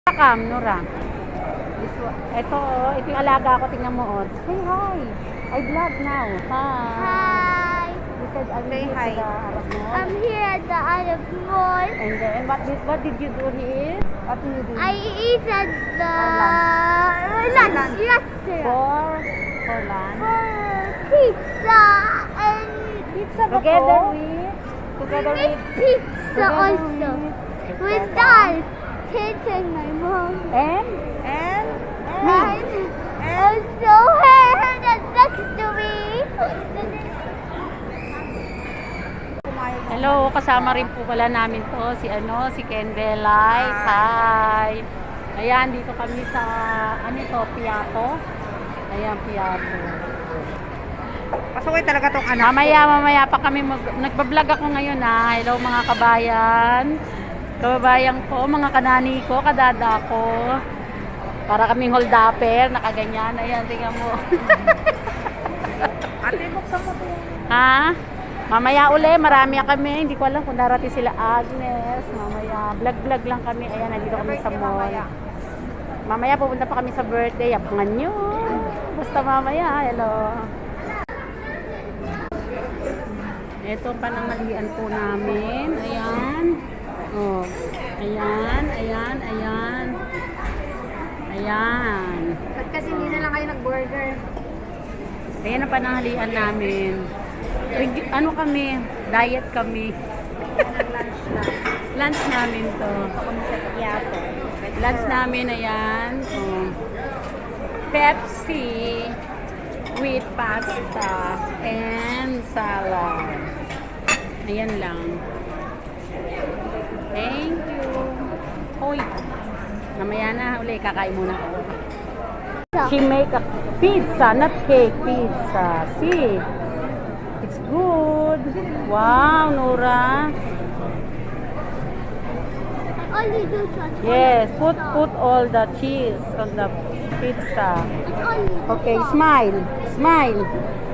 Welcome, Nora. Ito yung alaga ko. Tingnan mo, oh. Say hi. I vlog now. Hi. Hi. You said I'm Say here hi. to the Arab Mall. I'm here at the Arab Mall. And then, what did you do here? What do you do? I eat at the lunch restaurant For lunch. for pizza and Pizza ba to? Together we with, make pizza also with dal. Kate and my mom. and And Also her that's next to me. hello, kasama rin po pala namin to si Ken Belay. Hi. Ayan, dito kami sa Piato. Ayan, Piato. pasaway talaga tong anak Mamaya pa kami nagbablog ako ngayon na. Hello mga kabayan. Kababayan ko, mga kanani ko, kadada ko. Para kaming hold-upper, nakaganyan. Ayan, tingnan mo. Ate, buksan mo to. Ha? Mamaya uli, marami kami. Hindi ko alam kung darating sila Agnes. Mamaya, vlog lang kami. Ayan, nandito kami sa mall. Mamaya pupunta pa kami sa birthday. Abangan nyo. Basta mamaya, hello. Ito panangalian po namin. Ayan. Oh. Ayan. Ba't kasi hindi na lang kayo nag-burger? Ayan ang pananghalian namin. Ano kami? Diet kami. Lunch namin to. Lunch namin, ayan. Oh. Pepsi with pasta and salad. Ayan lang. Thank you. Hoy. Mamaya na, uli, kakain muna ako. She make a pizza, not cake, pizza. See? It's good. Wow, Nora. Only do chocolate. Yes, put all the cheese on the pizza. Okay, smile.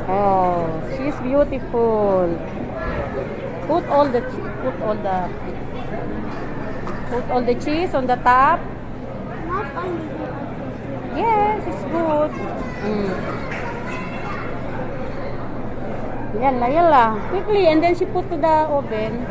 Oh, she's beautiful. Put all the cheese on the top. Not only do Yes, it's good. Yalla. Quickly, and then she put to the oven.